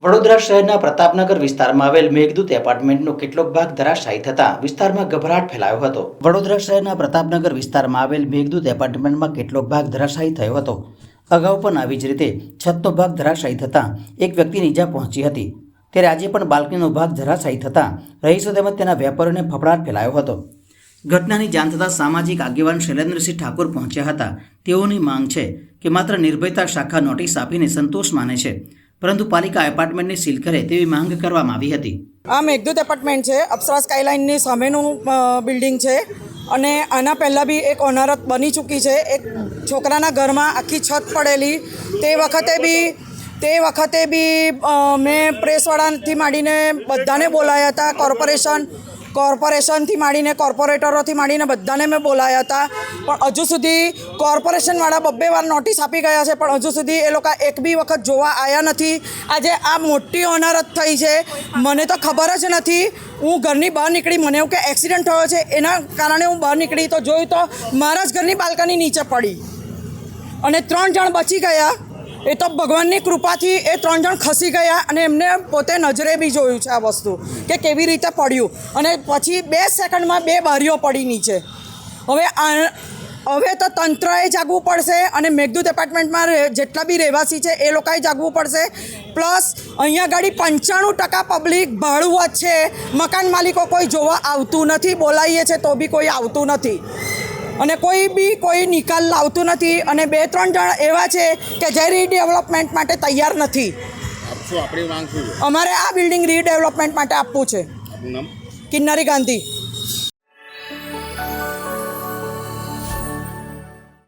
વડોદરા શહેરના પ્રતાપનગર વિસ્તારમાં આવેલ મેઘદૂત એપાર્ટમેન્ટનો કેટલોક ભાગ ધરાશાયી થતાં વિસ્તારમાં ગભરાટ ફેલાયો હતો। વડોદરા શહેરના પ્રતાપનગર વિસ્તારમાં આવેલ મેઘદૂત એપાર્ટમેન્ટમાં કેટલોક ભાગ ધરાશાયી થયો હતો। અગાઉ પણ આવી જ રીતે છતનો ભાગ ધરાશાયી થતાં એક વ્યક્તિને ઈજા પહોંચી હતી। ત્યારે આજે પણ બાલ્કનીનો ભાગ ધરાશાયી થતાં રહીશો તેમજ તેના વેપારીઓને ફફડાટ ફેલાયો હતો। ઘટનાની જાણ થતાં સામાજિક આગેવાન શૈલેન્દ્રસિંહ ઠાકોર પહોંચ્યા હતા। તેઓની માંગ છે કે માત્ર નિર્ભયતા શાખા નોટિસ આપીને સંતોષ માને છે, પરંતુ પાલિકા એપાર્ટમેન્ટને સીલ કરે તેવી માંગ કરવામાં આવી હતી। આ મેઘદૂત એપાર્ટમેન્ટ છે, અપ્સરા સ્કાયલાઇનની સામેનું બિલ્ડિંગ છે અને આના પહેલાં બી એક ઓનારત બની ચૂકી છે। એક છોકરાના ઘરમાં આખી છત પડેલી, તે વખતે બી મેં પ્રેસવાળાથી માંડીને બધાને બોલાયા હતા। કોર્પોરેશનથી માંડીને કોર્પોરેટરોથી માંડીને બધાને મેં બોલાયા હતા, પણ હજુ સુધી કોર્પોરેશનવાળા બબ્બે વાર નોટિસ આપી ગયા છે, પણ હજુ સુધી એ લોકો એક બી વખત જોવા આવ્યા નથી। આજે આ મોટી હોનારત થઈ છે, મને તો ખબર જ નથી। હું ઘરની બહાર નીકળી, મને એવું કે એક્સિડન્ટ થયો છે, એના કારણે હું બહાર નીકળી તો જોયું તો મારા જ ઘરની બાલ્કની નીચે પડી અને 3 જણ બચી ગયા। એ તો ભગવાનની કૃપાથી એ 3 જણ ખસી ગયા અને એમને પોતે નજરે બી જોયું છે આ વસ્તુ કે કેવી રીતે પડ્યું, અને પછી 2 સેકન્ડમાં 2 બારીઓ પડી નીચે। હવે તો તંત્રએ જાગવું પડશે અને મેઘદૂત એપાર્ટમેન્ટમાં જેટલા બી રહેવાસી છે એ લોકોએ જાગવું પડશે। પ્લસ અહીંયા ગાડી 95% પબ્લિક ભાડું જ છે, મકાન માલિકો કોઈ જોવા આવતું નથી, બોલાવીએ છે તો બી કોઈ આવતું નથી અને કોઈ નિકાલ લાવતું નથી અને 2-3 જણ એવા છે કે જે રીડેવલપમેન્ટ માટે તૈયાર નથી। અમારે આ બિલ્ડિંગ રીડેવલપમેન્ટ માટે આપવું છે। કિન્નરી ગાંધી।